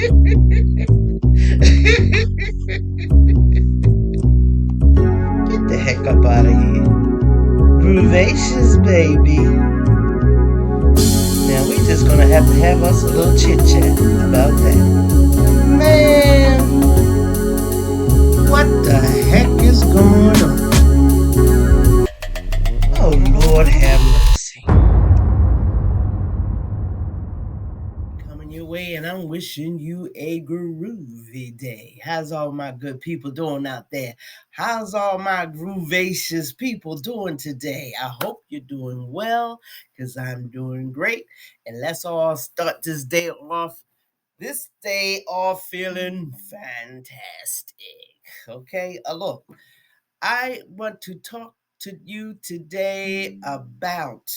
Get the heck up out of here. Groovacious, baby. Now we just gonna have to have us a little chit chat about that. Man, what the heck is going on? Oh Lord have mercy. Coming your way, and I'm wishing you a groovy day. How's all my good people doing out there? How's all my groovacious people doing today? I hope you're doing well, because I'm doing great. And let's all start this day off feeling fantastic. Okay, look, I want to talk to you today about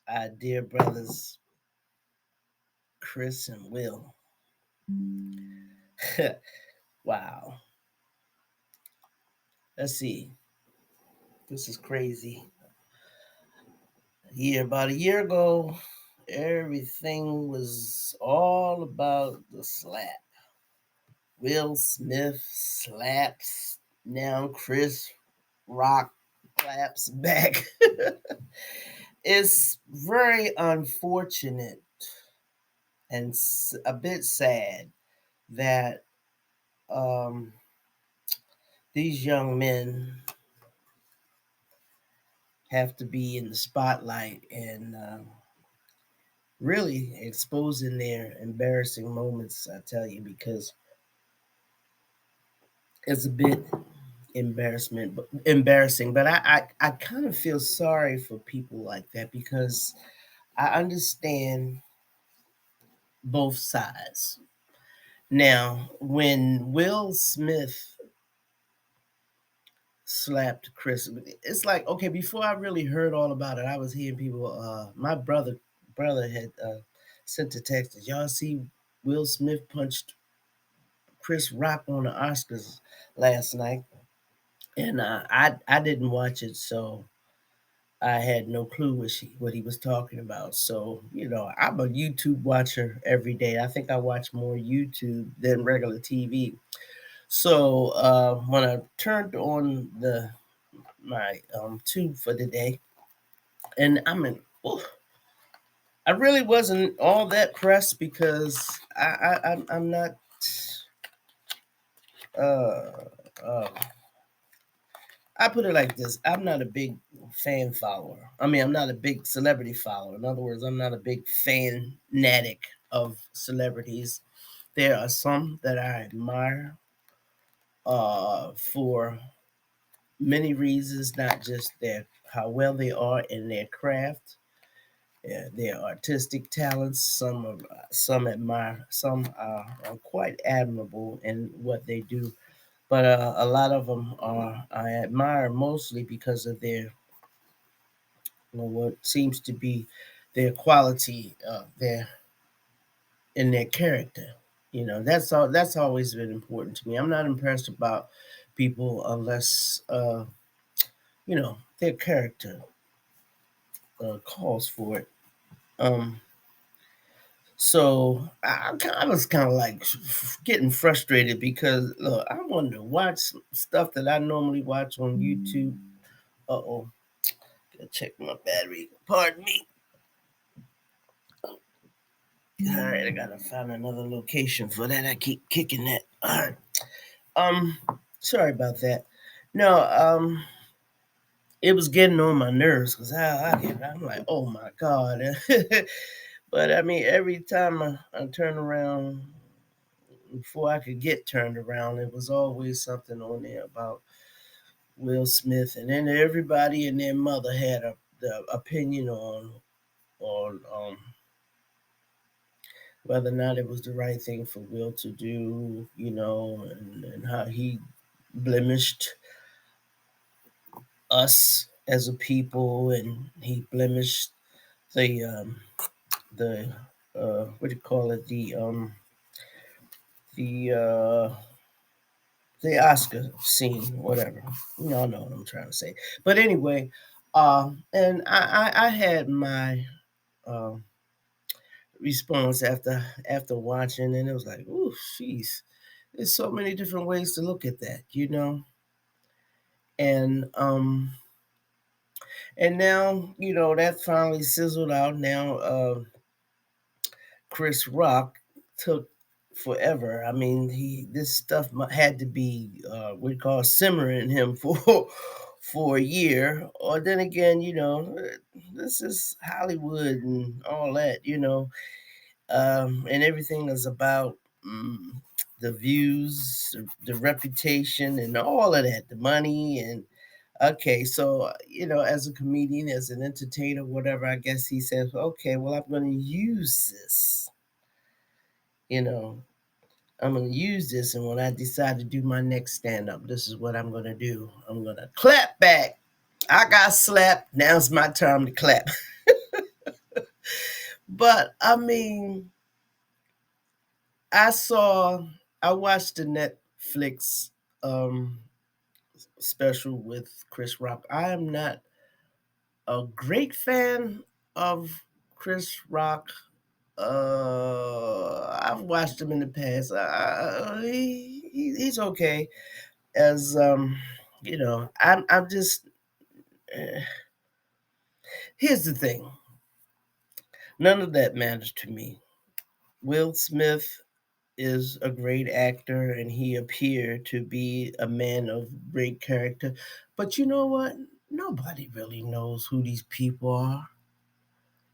our dear brothers, Chris and Will. Wow. Let's see. This is crazy. About a year ago, everything was all about the slap. Will Smith slaps. Now Chris Rock claps back. It's very unfortunate and a bit sad that um, these young men have to be in the spotlight and really exposing their embarrassing moments. I tell you, because it's a bit embarrassing. But I kind of feel sorry for people like that because I understand both sides. Now, when Will Smith slapped Chris, it's like, okay, before I really heard all about it, I was hearing people. My brother had sent a text. Did y'all see Will Smith punched Chris Rock on the Oscars last night? And I didn't watch it, so I had no clue what he was talking about. So, I'm a YouTube watcher every day. I think I watch more YouTube than regular TV. So when I turned on my tube for the day, and I really wasn't all that pressed because I'm not uh, uh, I put it like this: I'm not a big fan follower. I mean, I'm not a big celebrity follower. In other words, I'm not a big fanatic of celebrities. There are some that I admire for many reasons, not just how well they are in their craft, their artistic talents. Some admire, some are quite admirable in what they do. But a lot of them I admire mostly because of what seems to be their quality, their character. That's always been important to me. I'm not impressed about people unless their character calls for it. Um, so I was kind of like getting frustrated because look, I wanted to watch stuff that I normally watch on YouTube. Oh, gotta check my battery. Pardon me. All right, I gotta find another location for that. I keep kicking that. All right. Um, Sorry about that. No, it was getting on my nerves because I'm like, oh my god. But I mean, every time I turn around, before I could get turned around, it was always something on there about Will Smith, and then everybody and their mother had the opinion on whether or not it was the right thing for Will to do, and how he blemished us as a people, and he blemished the the what do you call it, the the Oscar scene, whatever. Y'all know what I'm trying to say. But anyway, and I had my uh, response after watching, and it was like, "Ooh, jeez, there's so many different ways to look at that, you know." And and now, that finally sizzled out. Now, Chris Rock took forever. I mean, he this stuff had to be what we call simmering him for a year. Or then again, this is Hollywood and all that, and everything is about the views, the reputation, and all of that, the money, and okay, so as a comedian, as an entertainer, whatever, I guess he says, okay, well, I'm going to use this, you know, I'm going to use this, and when I decide to do my next stand up, this is what I'm going to do. I'm going to clap back. I got slapped. Now's my time to clap. But I mean, I saw, I watched the Netflix um, special with Chris Rock. I am not a great fan of Chris Rock. I've watched him in the past. He's okay. As I'm just. Uh, Here's the thing. None of that matters to me. Will Smith is a great actor, and he appeared to be a man of great character. But you know what? Nobody really knows who these people are.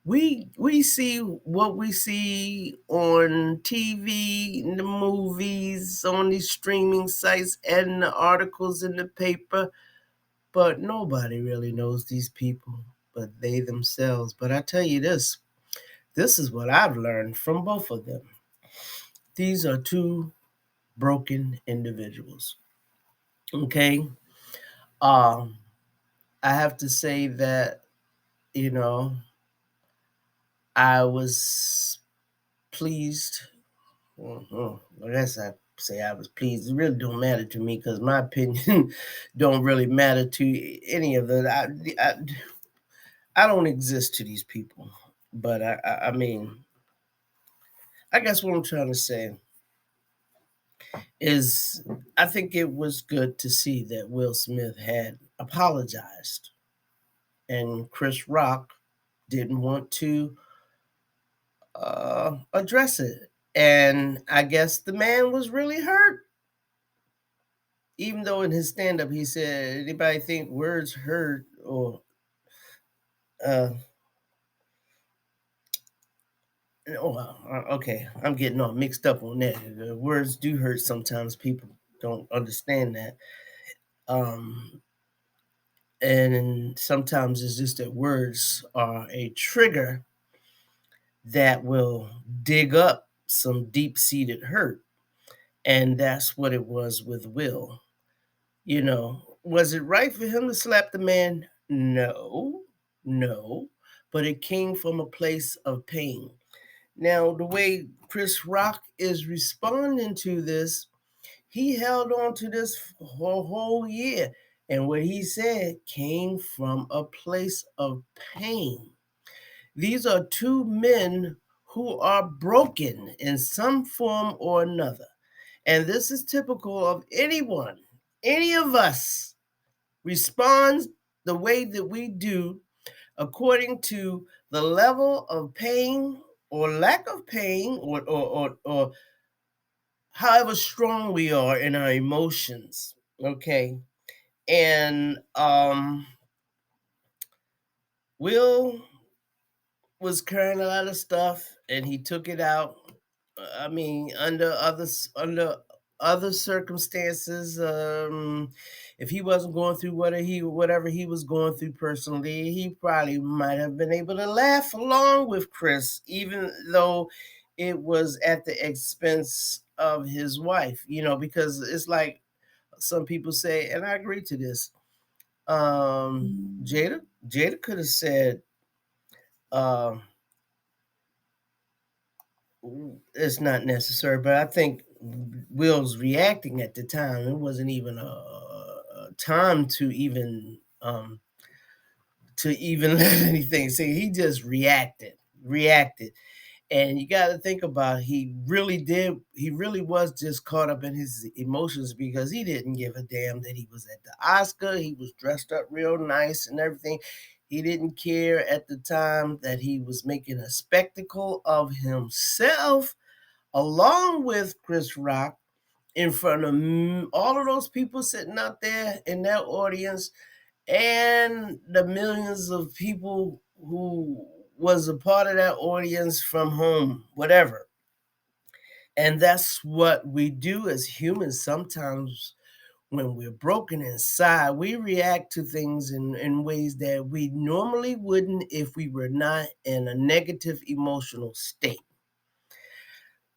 We see what we see on TV, in the movies, on these streaming sites, and the articles in the paper, but nobody really knows these people but they themselves. But I tell you this is what I've learned from both of them. These are two broken individuals. Okay? Um, I have to say that, you know, I was pleased. I guess I say I was pleased. It really don't matter to me because my opinion don't really matter to any of it. I don't exist to these people, but I mean, I guess what I'm trying to say is I think it was good to see that Will Smith had apologized and Chris Rock didn't want to address it. And I guess the man was really hurt. Even though in his stand up he said, anybody think words hurt or, uh, okay, I'm getting all mixed up on that. Words do hurt sometimes. People don't understand that. Um, and sometimes it's just that words are a trigger that will dig up some deep seated hurt. And that's what it was with Will. Was it right for him to slap the man? No, no. But it came from a place of pain. Now, the way Chris Rock is responding to this, he held on to this for a whole year. And what he said came from a place of pain. These are two men who are broken in some form or another. And this is typical of anyone, any of us responds the way that we do according to the level of pain or lack of pain or however strong we are in our emotions. Okay. And Will was carrying a lot of stuff and he took it out. I mean, under other circumstances, if he wasn't going through whatever he was going through personally, he probably might have been able to laugh along with Chris, even though it was at the expense of his wife. Because it's like some people say, and I agree to this. Jada could have said, um, it's not necessary, but I think Will's reacting at the time. It wasn't even a time to even let anything. See, he just reacted. And you got to think about, he really was just caught up in his emotions because he didn't give a damn that he was at the Oscar. He was dressed up real nice and everything. He didn't care at the time that he was making a spectacle of himself along with Chris Rock in front of all of those people sitting out there in that audience and the millions of people who was a part of that audience from home, whatever. And that's what we do as humans sometimes. When we're broken inside, we react to things in ways that we normally wouldn't if we were not in a negative emotional state.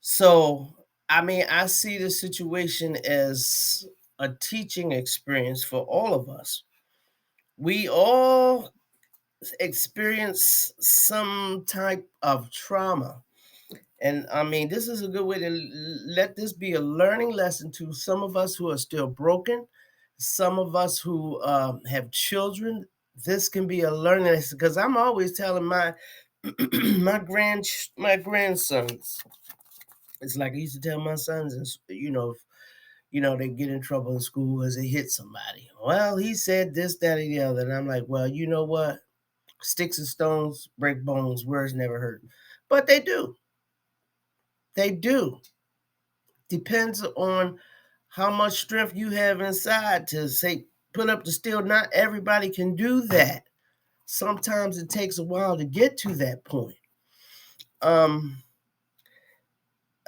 So, I mean, I see the situation as a teaching experience for all of us. We all experience some type of trauma. And I mean, this is a good way to let this be a learning lesson to some of us who are still broken, some of us who have children. This can be a learning lesson because I'm always telling my my grandsons. It's like I used to tell my sons, and they get in trouble in school because they hit somebody. Well, he said this, that, and the other, and I'm like, well, you know what? Sticks and stones break bones. Words never hurt, but they do. They do. Depends on how much strength you have inside to say put up the steel. Not everybody can do that. Sometimes it takes a while to get to that point. Um,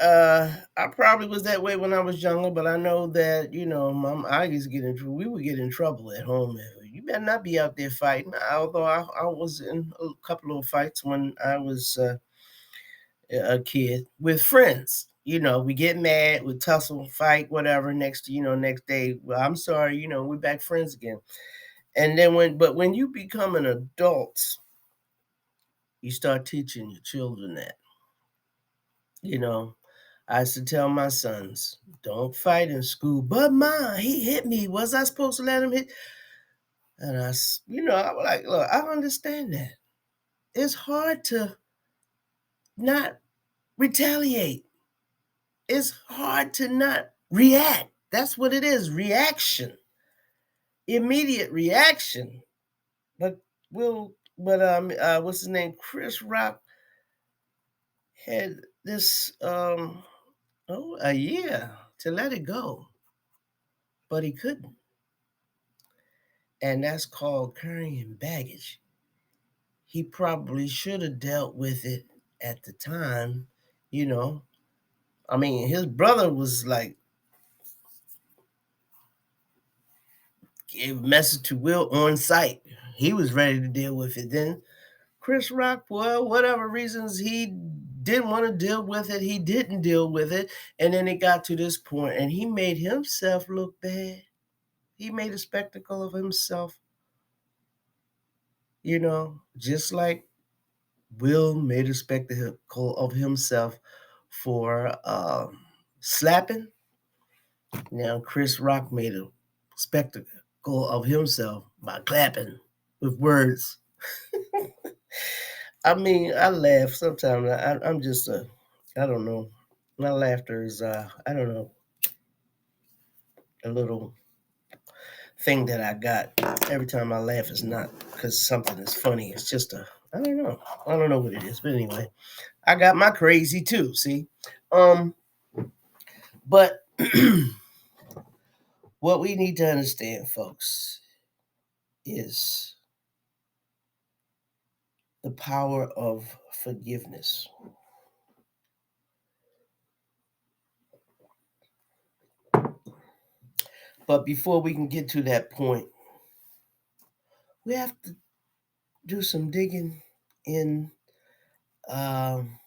I probably was that way when I was younger, but I know that I used to get in trouble. We would get in trouble at home. You better not be out there fighting. Although I was in a couple of fights when I was a kid with friends. We get mad, we tussle, fight, whatever. Next day, well, I'm sorry. We're back friends again. And then when you become an adult, you start teaching your children that. You know, I used to tell my sons, don't fight in school. But ma, he hit me. Was I supposed to let him hit? And I was like, look, I understand that. It's hard to not retaliate. It's hard to not react. That's what it is, reaction. Immediate reaction. But what's his name? Chris Rock had this a year to let it go, but he couldn't. And that's called carrying baggage. He probably should have dealt with it at the time, you know. I mean, his brother was like gave a message to Will on site. He was ready to deal with it. Then Chris Rock, well, whatever reasons he didn't want to deal with it, he didn't deal with it. And then it got to this point, and he made himself look bad. He made a spectacle of himself, just like Will made a spectacle of himself for slapping. Now Chris Rock made a spectacle of himself by clapping with words. I mean, I laugh sometimes. I'm just I don't know. My laughter is I don't know, a little thing that I got. Every time I laugh, it's not because something is funny. It's just I don't know. I don't know what it is, but anyway, I got my crazy too. See, but what we need to understand, folks, is the power of forgiveness. But before we can get to that point, we have to do some digging in, um,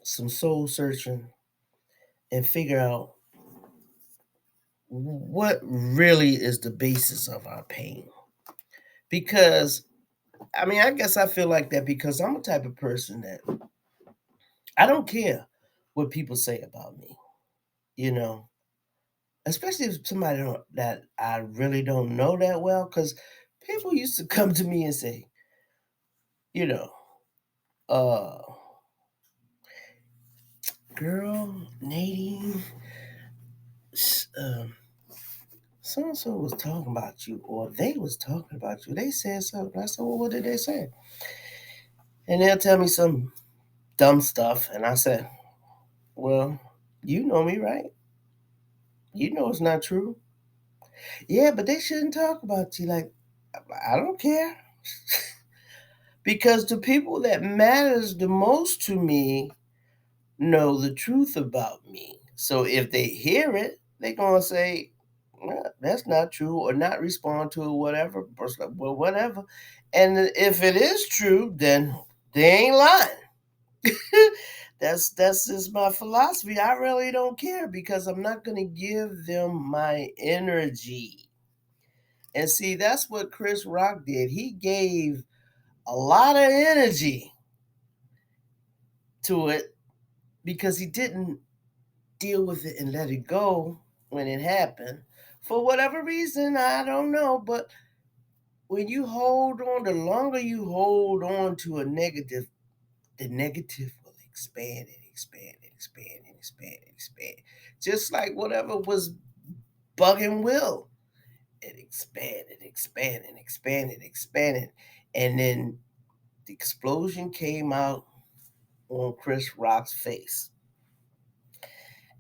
some soul searching, and figure out what really is the basis of our pain. Because, I mean, I guess I feel like that because I'm a type of person that I don't care what people say about me, you know, especially if somebody that I really don't know that well. Because people used to come to me and say, you know, uh, girl, Nadine, um, so and so was talking about you, or they was talking about you. They said something. I said, well, what did they say? And they'll tell me some dumb stuff. And I said, well, you know me, right? You know it's not true. Yeah, but they shouldn't talk about you. Like, I don't care. Because the people that matters the most to me know the truth about me. So if they hear it, they're gonna say, "Well, that's not true," or not respond to it, whatever. Well, whatever. And if it is true, then they ain't lying. That's just my philosophy. I really don't care because I'm not gonna give them my energy. And see, that's what Chris Rock did. He gave a lot of energy to it because he didn't deal with it and let it go when it happened. For whatever reason, I don't know. But when you hold on, the longer you hold on to a negative, the negative will expand and expand and expand and expand and expand. Just like whatever was bugging Will. It expanded, expanded, expanded, expanded. And then the explosion came out on Chris Rock's face.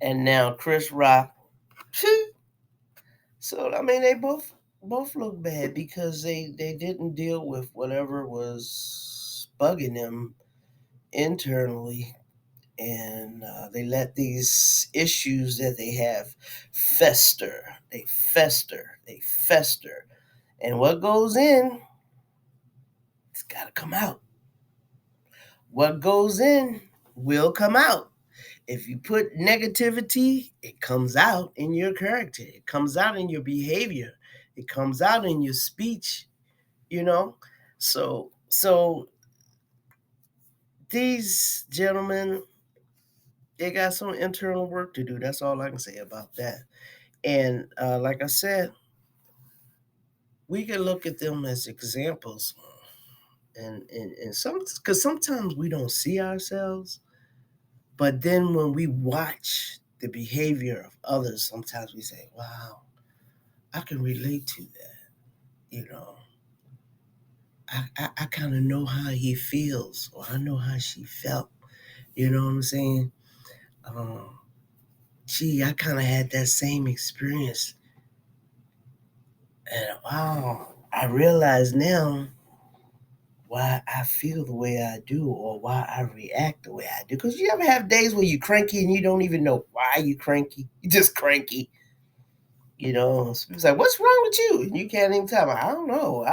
And now Chris Rock, so I mean they both look bad because they didn't deal with whatever was bugging them internally, and they let these issues that they have fester. They fester. They fester. And what goes in, it's got to come out. What goes in will come out. If you put negativity, it comes out in your character. It comes out in your behavior. It comes out in your speech, you know? So these gentlemen, they got some internal work to do. That's all I can say about that. And like I said, we can look at them as examples, and some because sometimes we don't see ourselves, but then when we watch the behavior of others, sometimes we say, "Wow, I can relate to that." You know, I kind of know how he feels, or I know how she felt. You know what I'm saying? Um, Gee, I kind of had that same experience. And wow, I realize now why I feel the way I do or why I react the way I do. Because you ever have days where you're cranky and you don't even know why you cranky? You're just cranky. You know, so it's like, what's wrong with you? And you can't even tell me. I don't know.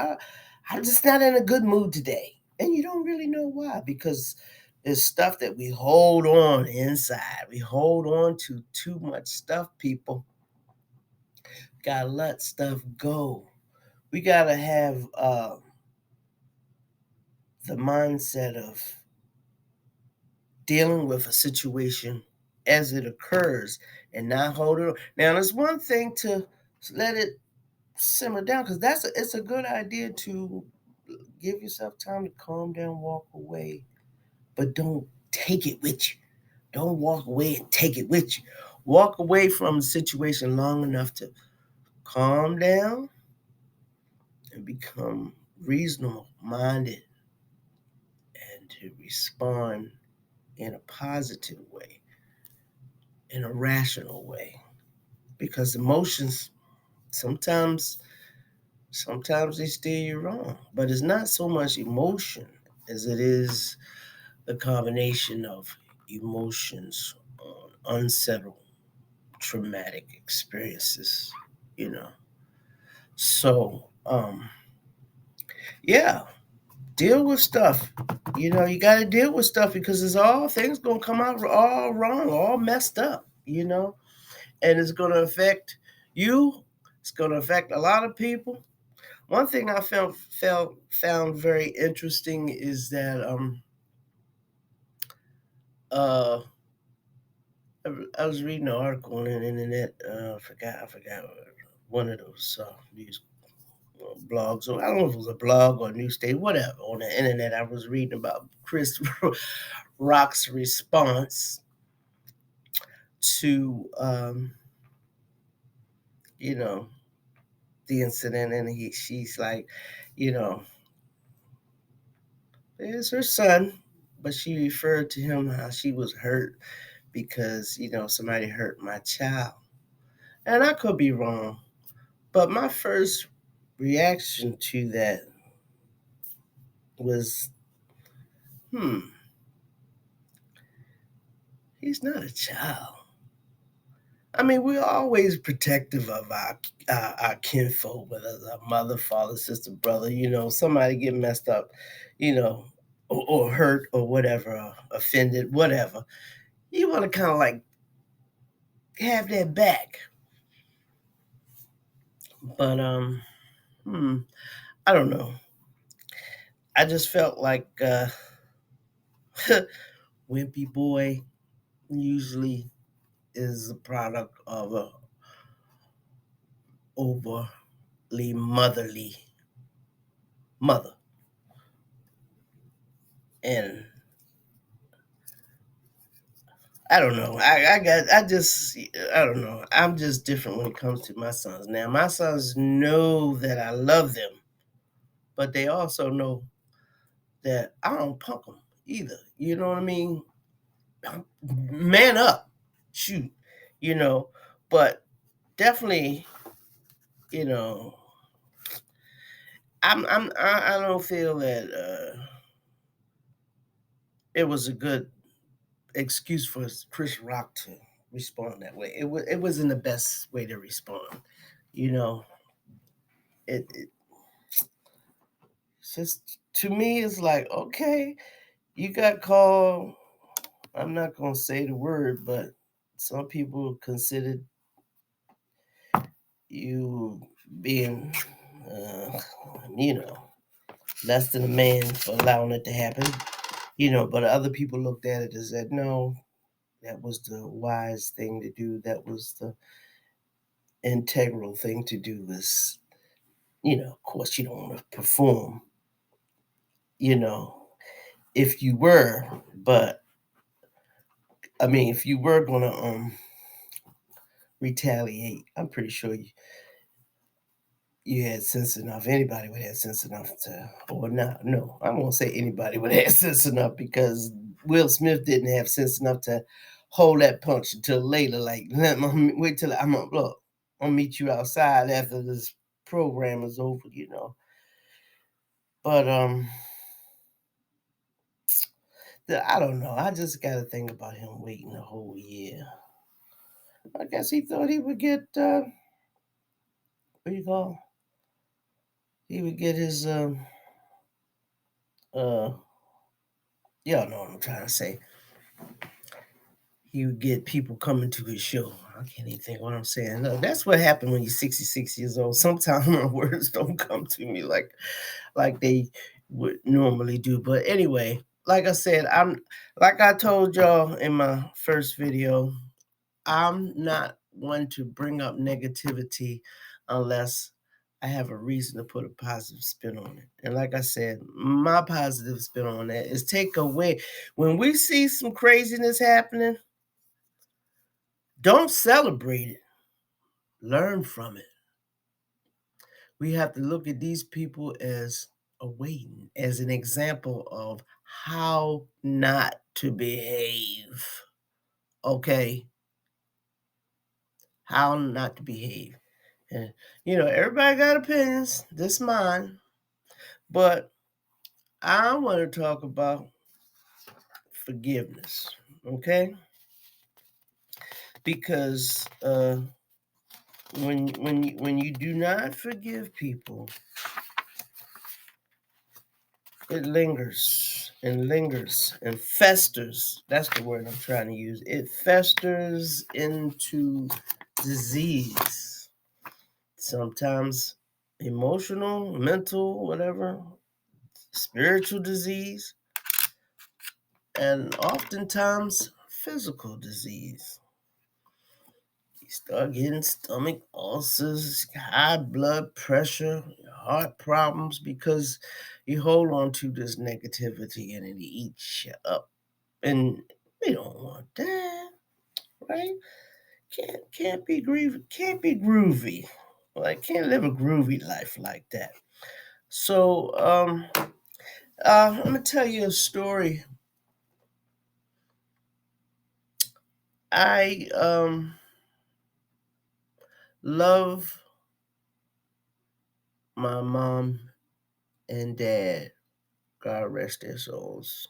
I'm just not in a good mood today. And you don't really know why because it's stuff that we hold on inside. We hold on to too much stuff, people. Gotta let stuff go. We gotta have the mindset of dealing with a situation as it occurs and not hold it on. Now, there's one thing to let it simmer down because it's a good idea to give yourself time to calm down, walk away, but don't take it with you. Don't walk away and take it with you. Walk away from the situation long enough to calm down and become reasonable minded and to respond in a positive way, in a rational way. Because emotions sometimes sometimes they steer you wrong. But it's not so much emotion as it is the combination of emotions on unsettled traumatic experiences, you know. So yeah, deal with stuff. You know, you got to deal with stuff because it's all things gonna come out all wrong, all messed up. You know, and it's gonna affect you. It's gonna affect a lot of people. One thing I found very interesting is that uh I was reading an article on the internet. I forgot one of those news blogs, or I don't know if it was a blog or a news station, whatever. On the internet, I was reading about Chris Rock's response, to you know, the incident, and she's like, you know, it's her son, but she referred to him how she was hurt because, somebody hurt my child. And I could be wrong, but my first reaction to that was, hmm, he's not a child. I mean, we're always protective of our kinfolk, whether it's our mother, father, sister, brother. Somebody get messed up, you know, or hurt or whatever, or offended, whatever. You want to kind of like have that back. But hmm, I don't know. I just felt like Wimpy Boy usually is a product of a overly motherly mother, and I don't know. I don't know. I'm just different when it comes to my sons. Now, my sons know that I love them, but they also know that I don't punk them either. You know what I mean? Man up, shoot. You know, but definitely, you know, I don't feel that it was a good excuse for Chris Rock to respond that way. It wasn't the best way to respond. You know, it just to me it's like, okay, you got called. I'm not gonna say the word, but some people considered you being, uh, you know, less than a man for allowing it to happen. But other people looked at it and said, no, that was the wise thing to do. That was the integral thing to do. Was of course, you don't want to perform. You know, if you were, but I mean, if you were gonna retaliate, I'm pretty sure you had sense enough. Anybody would have sense enough to, or not. No, I won't say anybody would have sense enough because Will Smith didn't have sense enough to hold that punch until later. Like, let me wait till I'm gonna look. I'll meet you outside after this program is over. But I don't know. I just got to think about him waiting a whole year. I guess he thought he would get what do you call? He would get his uh y'all know what I'm trying to say. He would get people coming to his show. I can't even think what I'm saying. No, that's what happened when you're 66 years old. Sometimes my words don't come to me like they would normally do. But anyway, like I said, like I told y'all in my first video, I'm not one to bring up negativity unless I have a reason to put a positive spin on it. And like I said, my positive spin on that is take away when we see some craziness happening, don't celebrate it. Learn from it. We have to look at these people as a waiting, as an example of how not to behave. Okay? How not to behave. And everybody got opinions. This mine. But I want to talk about forgiveness. Okay? Because when you do not forgive people, it lingers and festers. That's the word I'm trying to use. It festers into disease. Sometimes emotional, mental, whatever, spiritual disease, and oftentimes physical disease. You start getting stomach ulcers, high blood pressure, heart problems because you hold on to this negativity and it eats you up. And we don't want that, right? Can't be groovy. Like can't live a groovy life like that. So I'm gonna tell you a story. I love my mom and dad. God rest their souls.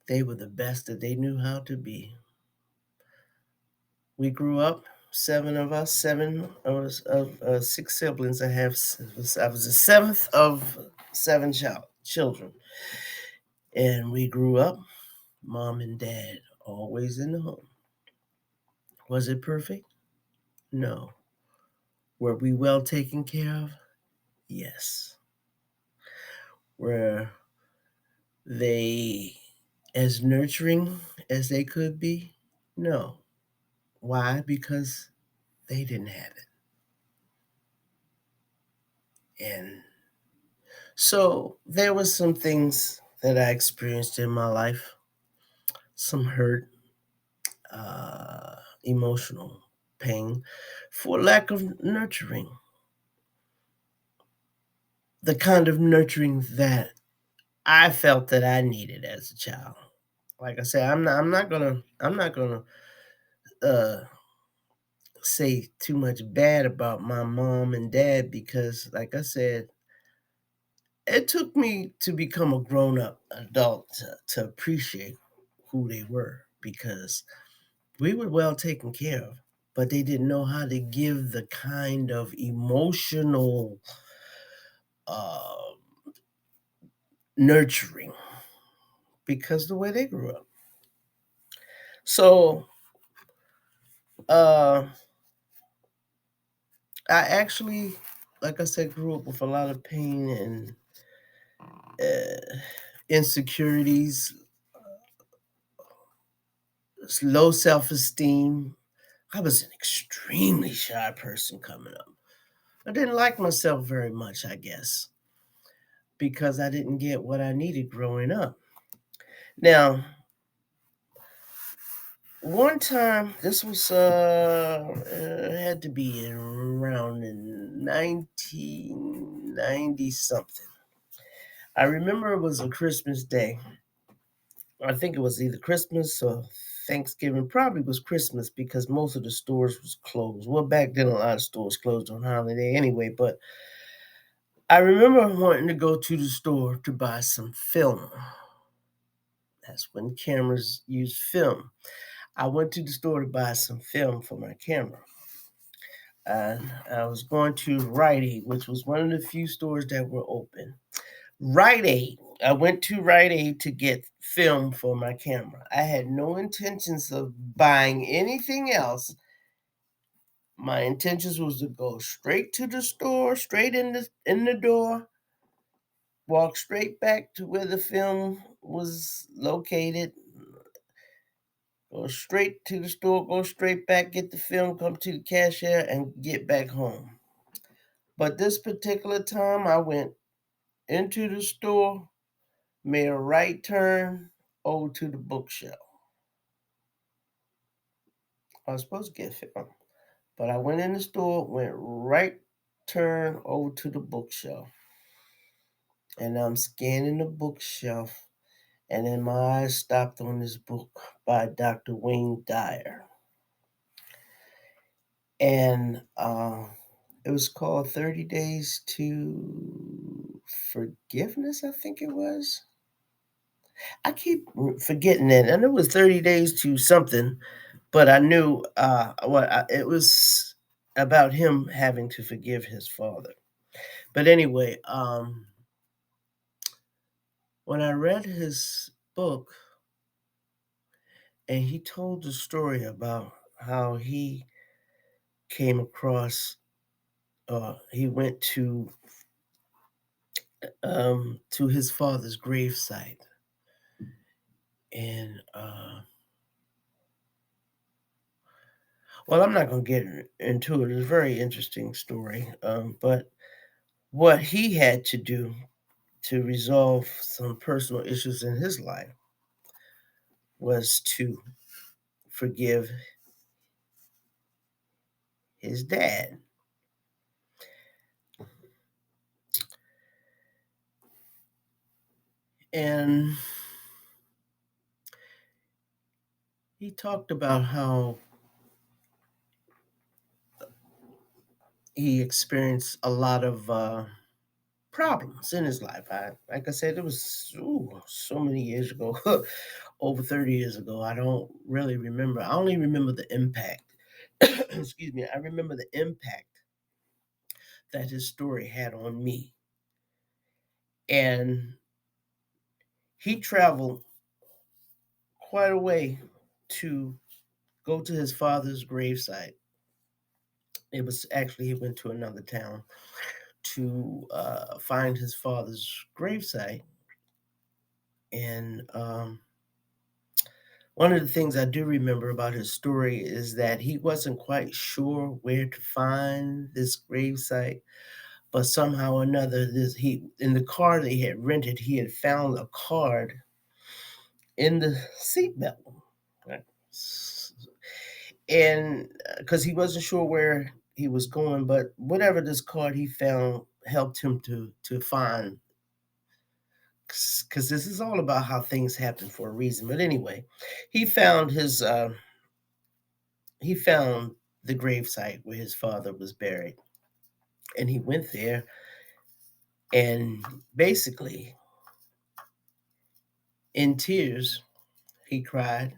They were the best that they knew how to be. We grew up, seven of us, seven of six siblings. I was the seventh of seven children, and we grew up, mom and dad, always in the home. Was it perfect? No. Were we well taken care of? Yes. Were they as nurturing as they could be? No. Why? Because they didn't have it. And so there was some things that I experienced in my life, some hurt, emotional pain for lack of nurturing, the kind of nurturing that I felt that I needed as a child. Like I said, I'm not gonna uh, say too much bad about my mom and dad because, like I said, it took me to become a grown up adult to appreciate who they were because we were well taken care of, but they didn't know how to give the kind of emotional uh, nurturing because the way they grew up. So uh, I actually, like I said, grew up with a lot of pain and insecurities, low self esteem. I was an extremely shy person coming up. I didn't like myself very much, I guess, because I didn't get what I needed growing up. Now, one time, this was had to be around in 1990 something. I remember it was a Christmas day. I think it was either Christmas or Thanksgiving. Probably was Christmas because most of the stores was closed. Well, back then a lot of stores closed on holiday anyway. But I remember wanting to go to the store to buy some film. That's when cameras used film. I went to the store to buy some film for my camera. And I was going to Rite Aid, which was one of the few stores that were open. Rite Aid. I went to Rite Aid to get film for my camera. I had no intentions of buying anything else. My intentions was to go straight to the store, straight in the door, walk straight back to where the film was located, go straight to the store, go straight back, get the film, come to the cashier, and get back home. But this particular time, I went into the store, made a right turn over to the bookshelf. I was supposed to get film, but I went in the store, went right turn over to the bookshelf, and I'm scanning the bookshelf, and then my eyes stopped on this book by Dr. Wayne Dyer, and it was called 30 Days to Forgiveness, I think it was. I keep forgetting it, and it was 30 days to something, but I knew it was about him having to forgive his father. But anyway, when I read his book and he told the story about how he came across, he went to his father's gravesite, and well, I'm not going to get into it. It's a very interesting story, but what he had to do to resolve some personal issues in his life was to forgive his dad. And he talked about how he experienced a lot of problems in his life. Like I said, it was so many years ago, over 30 years ago. I don't really remember. I only remember the impact. Excuse me. I remember the impact that his story had on me. And he traveled quite a way to go to his father's gravesite. It was actually, he went to another town to find his father's gravesite. And one of the things I do remember about his story is that he wasn't quite sure where to find this gravesite, but somehow or another, this he in the car they had rented, he had found a card in the seatbelt, right? And because he wasn't sure where he was going, but whatever this card he found helped him to find. Because this is all about how things happen for a reason. But anyway, he found his he found the gravesite where his father was buried, and he went there and basically in tears he cried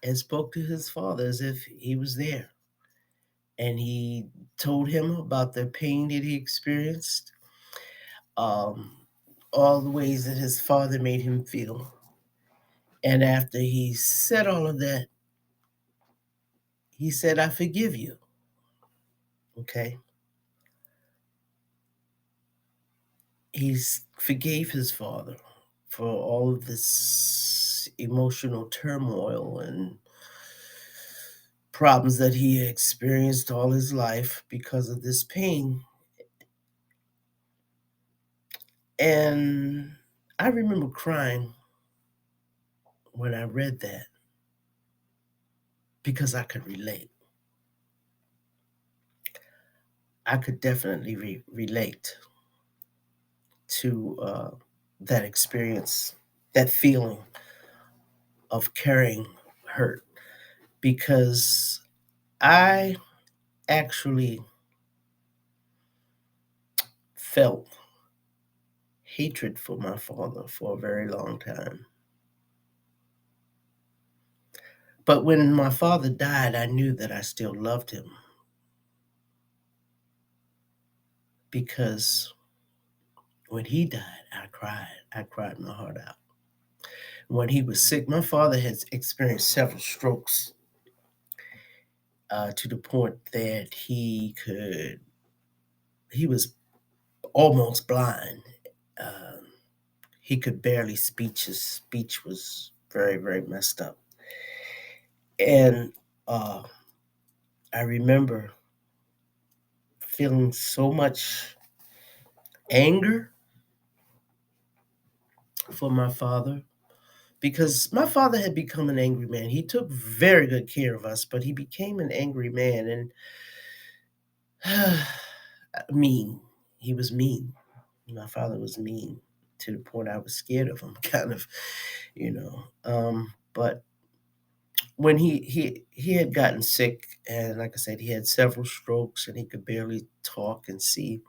and spoke to his father as if he was there, and he told him about the pain that he experienced, um, all the ways that his father made him feel. And after he said all of that, he said, I forgive you. Okay. He forgave his father for all of this emotional turmoil and problems that he experienced all his life because of this pain. And I remember crying when I read that because I could relate. I could definitely relate to that experience, that feeling of carrying hurt, because I actually felt hatred for my father for a very long time. But when my father died, I knew that I still loved him because when he died, I cried. I cried my heart out. When he was sick, my father had experienced several strokes to the point that he was almost blind. Um, he could barely speak. His speech was very, very messed up. And uh, I remember feeling so much anger for my father because my father had become an angry man. He took very good care of us, but he became an angry man and mean. He was mean. My father was mean to the point I was scared of him, kind of, you know. But when he had gotten sick, and like I said, he had several strokes, and he could barely talk and see.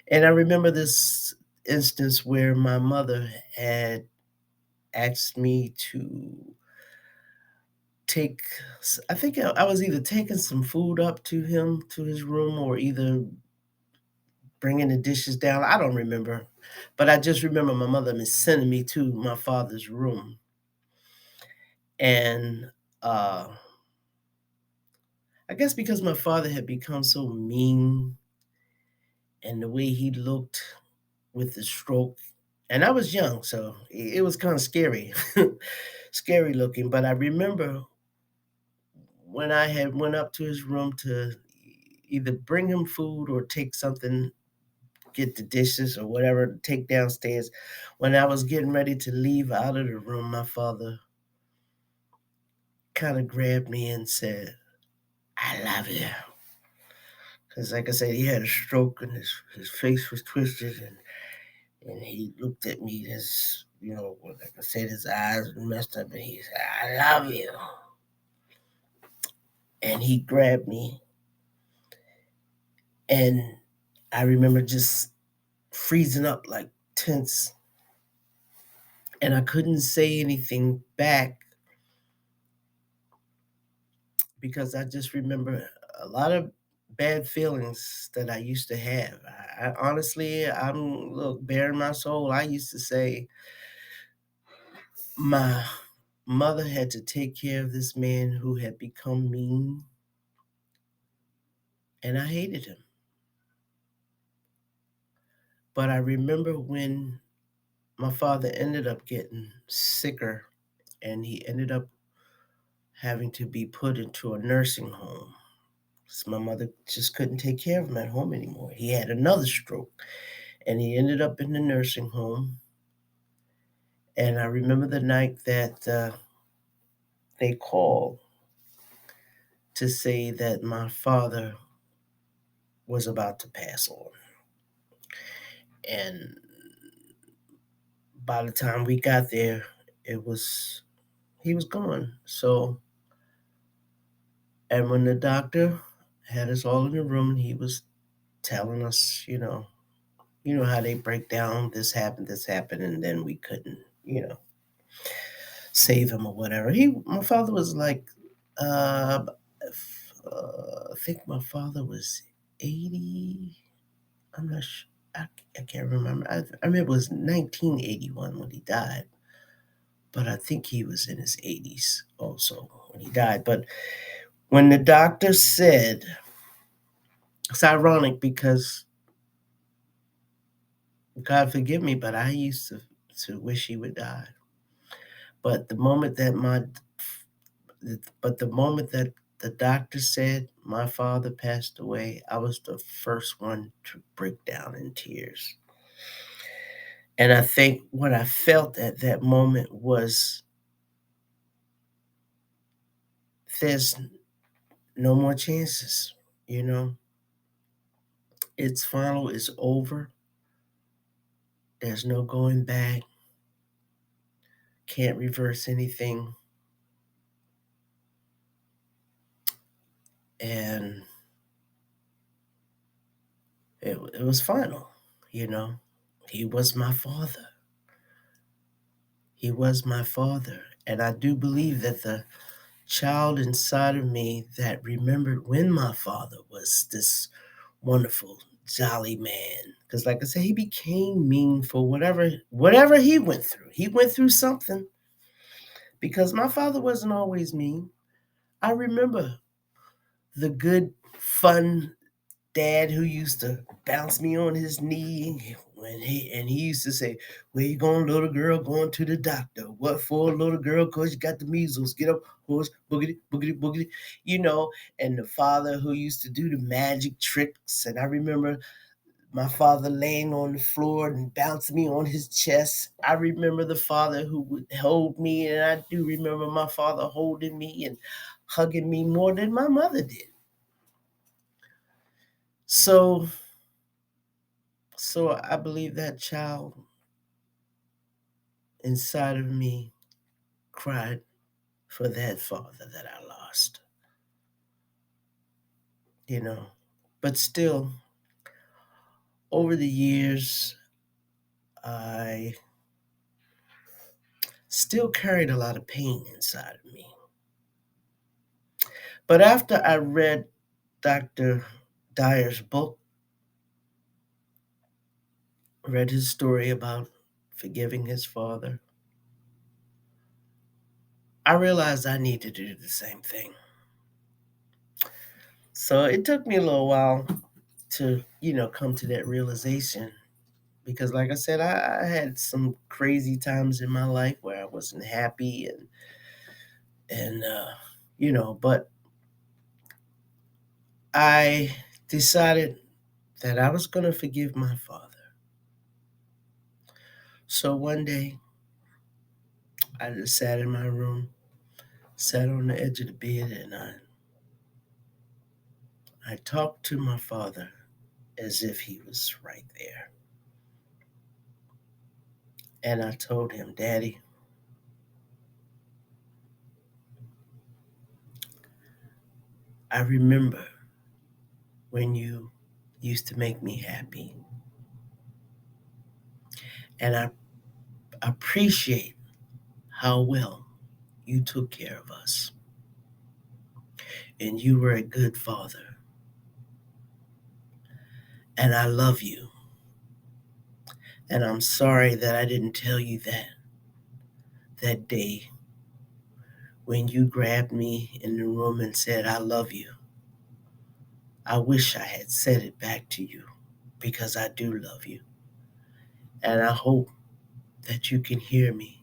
And I remember this instance where my mother had asked me to take I think I was either taking some food up to him to his room or either bringing the dishes down. I don't remember, but I just remember my mother sending me to my father's room. And I guess because my father had become so mean and the way he looked with the stroke, and I was young, so it was kind of scary, scary looking. But I remember when I had went up to his room to either bring him food or take something, get the dishes or whatever to take downstairs. When I was getting ready to leave out of the room, my father kind of grabbed me and said, "I love you." Because, like I said, he had a stroke and his face was twisted, and he looked at me. His, like I said, his eyes were messed up, and he said, "I love you." And he grabbed me, and I remember just freezing up, like tense, and I couldn't say anything back because I just remember a lot of bad feelings that I used to have. I honestly, I'm look, bare in my soul. I used to say my mother had to take care of this man who had become mean, and I hated him. But I remember when my father ended up getting sicker, and he ended up having to be put into a nursing home. 'Cause my mother just couldn't take care of him at home anymore. He had another stroke, and he ended up in the nursing home. And I remember the night that they called to say that my father was about to pass on. And by the time we got there, it was he was gone. So, and when the doctor had us all in the room, he was telling us, how they break down this happened, and then we couldn't, save him or whatever. My father was like, I think my father was 80. I'm not sure. I can't remember. I mean, it was 1981 when he died, but I think he was in his 80s also when he died. But when the doctor said, it's ironic because God forgive me, but I used to wish he would die. But the moment that the moment that the doctor said my father passed away, I was the first one to break down in tears. And I think what I felt at that moment was there's no more chances, you know. It's final, it's over. There's no going back. Can't reverse anything. And it was final, you know. He was my father. He was my father. And I do believe that the child inside of me that remembered when my father was this wonderful, jolly man. Because, like I said, he became mean for whatever he went through. He went through something because my father wasn't always mean. I remember the good, fun dad who used to bounce me on his knee he used to say, "Where you going, little girl? Going to the doctor. What for, little girl? Cause you got the measles. Get up, horse, boogity, boogity, boogity." You know, and the father who used to do the magic tricks. And I remember my father laying on the floor and bouncing me on his chest. I remember the father who would hold me, and I do remember my father holding me and hugging me more than my mother did. So So I believe that child inside of me cried for that father that I lost, you know. But still, over the years, I still carried a lot of pain inside of me. But after I read Dr. Dyer's book, read his story about forgiving his father, I realized I needed to do the same thing. So it took me a little while to, come to that realization because like I said, I had some crazy times in my life where I wasn't happy and but I decided that I was going to forgive my father. So one day I just sat in my room, sat on the edge of the bed, and I talked to my father as if he was right there. And I told him, Daddy, I remember when you used to make me happy. And I appreciate how well you took care of us. And you were a good father. And I love you. And I'm sorry that I didn't tell you that day when you grabbed me in the room and said, I love you. I wish I had said it back to you because I do love you. And I hope that you can hear me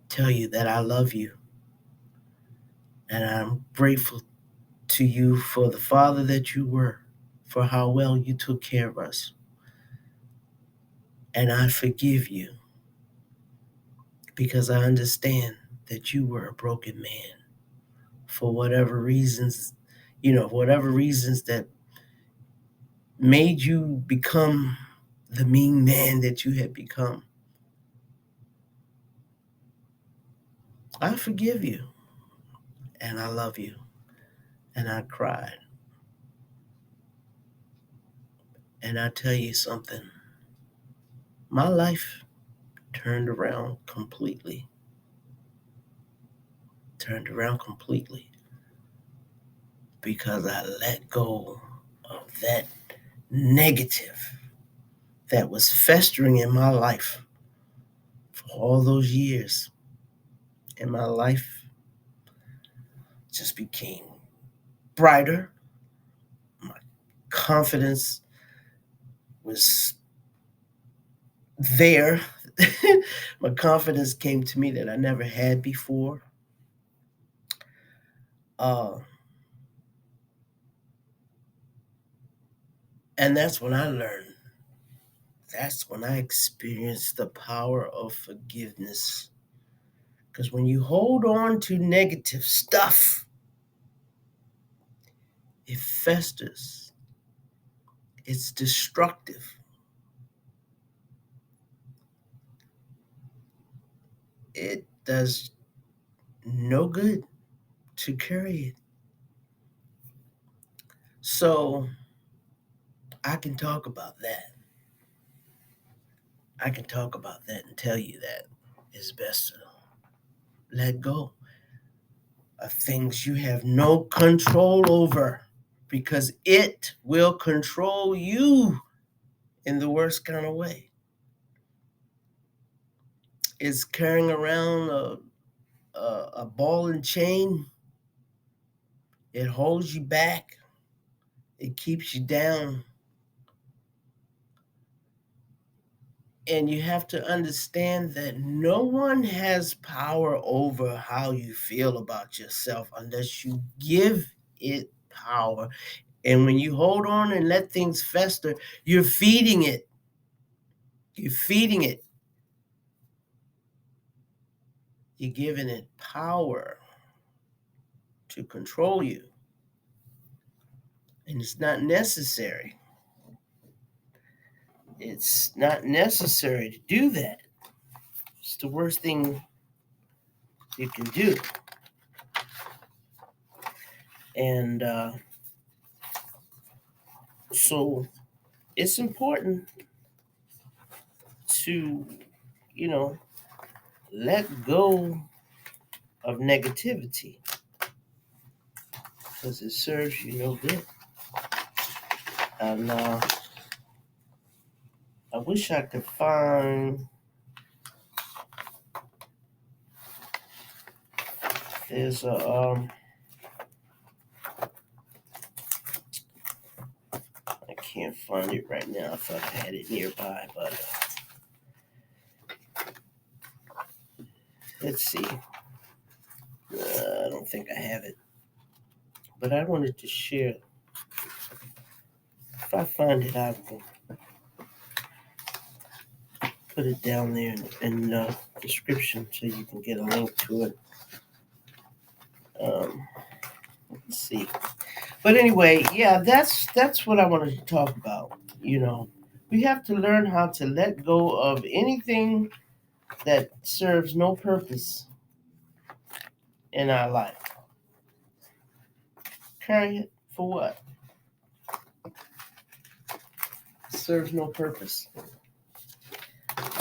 tell you that I love you. And I'm grateful to you for the father that you were, for how well you took care of us. And I forgive you because I understand that you were a broken man for whatever reasons, whatever reasons that made you become the mean man that you had become. I forgive you and I love you. And I cried. And I tell you something, my life turned around completely. Turned around completely because I let go of that negative that was festering in my life for all those years. And my life just became brighter. My confidence was there. My confidence came to me that I never had before. Uh, and that's when I learned. That's when I experienced the power of forgiveness. Because when you hold on to negative stuff, it festers, it's destructive. It does no good to carry it. So I can talk about that. I can talk about that and tell you that it's best to let go of things you have no control over because it will control you in the worst kind of way. Is carrying around a ball and chain. It holds you back. It keeps you down. And you have to understand that no one has power over how you feel about yourself unless you give it power. And when you hold on and let things fester, you're feeding it. You're feeding it. You're giving it power to control you. And it's not necessary. It's not necessary to do that. It's the worst thing you can do. And so it's important to, let go of negativity because it serves you no good. And I wish I could find, there's I can't find it right now. I thought I had it nearby, but let's see. I don't think I have it. But I wanted to share. If I find it, I will put it down there in the description so you can get a link to it. Let's see. But anyway, yeah, that's what I wanted to talk about. You know, we have to learn how to let go of anything that serves no purpose in our life. Carry it for what? Serves no purpose.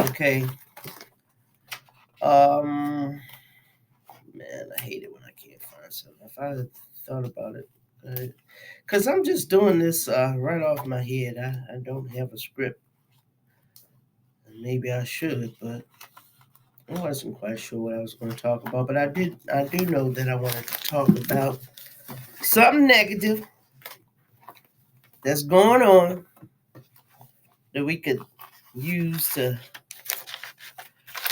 Okay. Um, man, I hate it when I can't find something. If I had thought about it, because I'm just doing this right off my head. I don't have a script. And maybe I should, but I wasn't quite sure what I was going to talk about. But I do know that I wanted to talk about something negative that's going on that we could use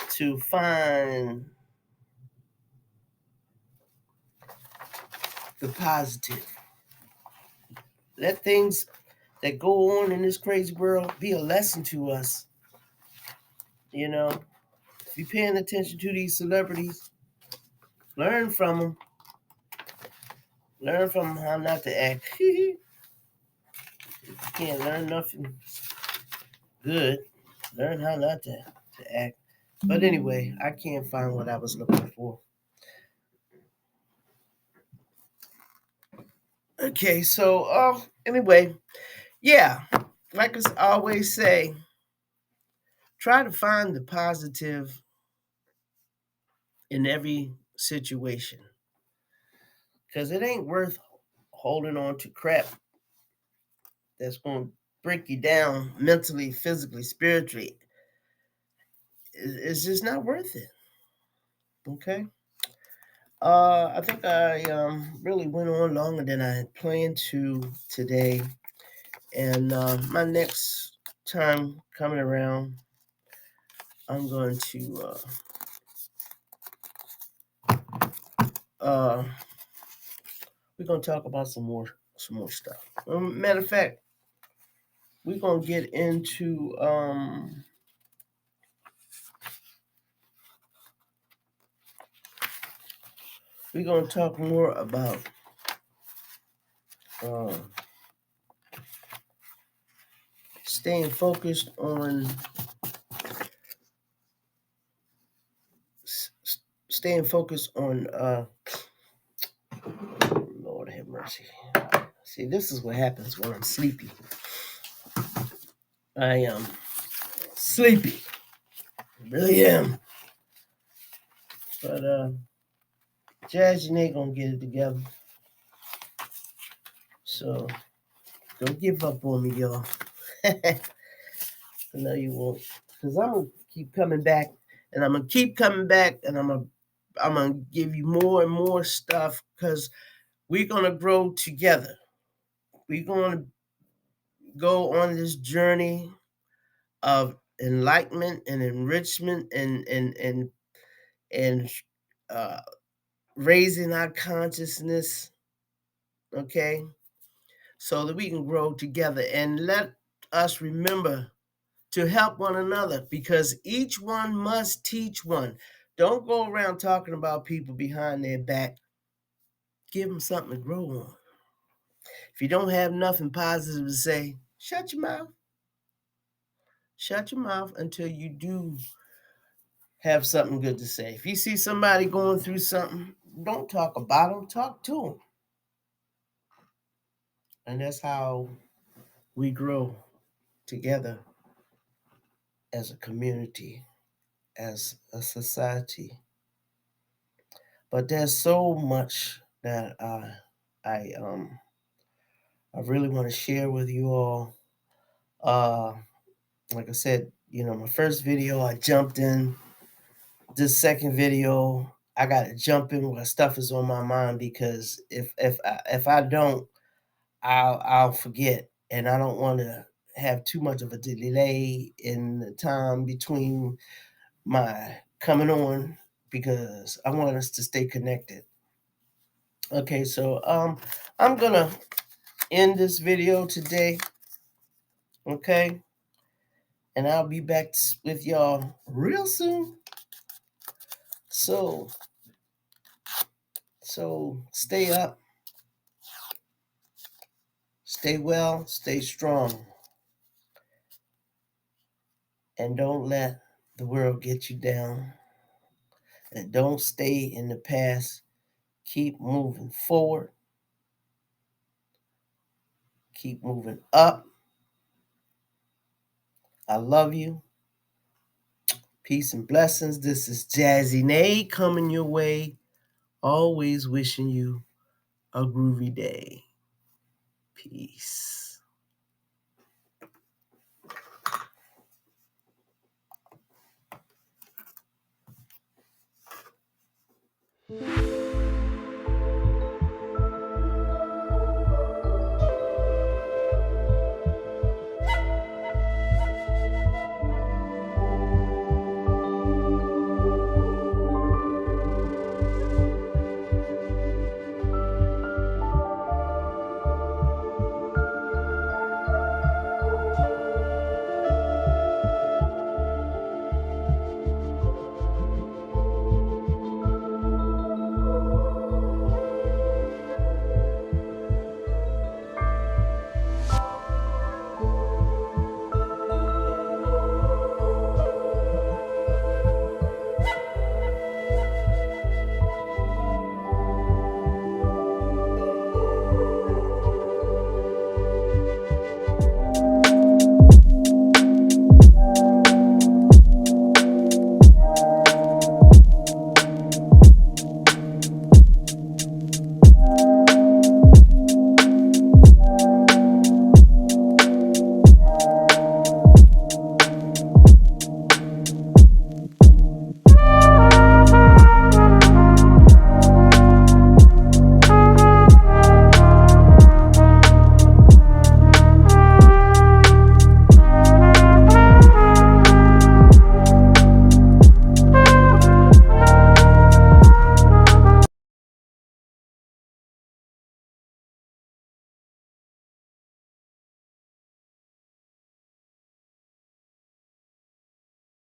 to find the positive. Let things that go on in this crazy world be a lesson to us. You know, be paying attention to these celebrities, learn from them, learn from them how not to act. You can't learn nothing good. Learn how not to act. But anyway, I can't find what I was looking for. Okay, so anyway, yeah, like I always say, try to find the positive in every situation, because it ain't worth holding on to crap that's going to break you down mentally, physically, spiritually. It's just not worth it. Okay. I think I really went on longer than I had planned to today, and my next time coming around, I'm going to uh, we're gonna talk about some more stuff. Matter of fact, we're gonna get into we're gonna talk more about uh, staying focused on staying focused on Lord have mercy. See, this is what happens when I'm sleepy. I am sleepy. I really am. But Jazz and they gonna get it together. So don't give up on me, y'all. I know you won't. Because I'm gonna keep coming back, and I'm gonna keep coming back, and I'm gonna give you more and more stuff because we're gonna grow together. We're gonna go on this journey of enlightenment and enrichment and uh, raising our consciousness, okay, so that we can grow together and let us remember to help one another because each one must teach one. Don't go around talking about people behind their back. Give them something to grow on. If you don't have nothing positive to say, shut your mouth. Shut your mouth until you do have something good to say. If you see somebody going through something, don't talk about them, talk to them. And that's how we grow together as a community, as a society. But there's so much that I I really want to share with you all. Uh, like I said, my first video I jumped in. This second video I gotta jump in where stuff is on my mind because if I don't, I'll forget, and I don't want to have too much of a delay in the time between my coming on because I want us to stay connected. Okay, so I'm gonna end this video today. Okay, and I'll be back with y'all real soon. So So stay up, stay well, stay strong, and don't let the world get you down. And don't stay in the past. Keep moving forward, keep moving up. I love you. Peace and blessings. This is Jazzy Nate coming your way. Always wishing you a groovy day. Peace.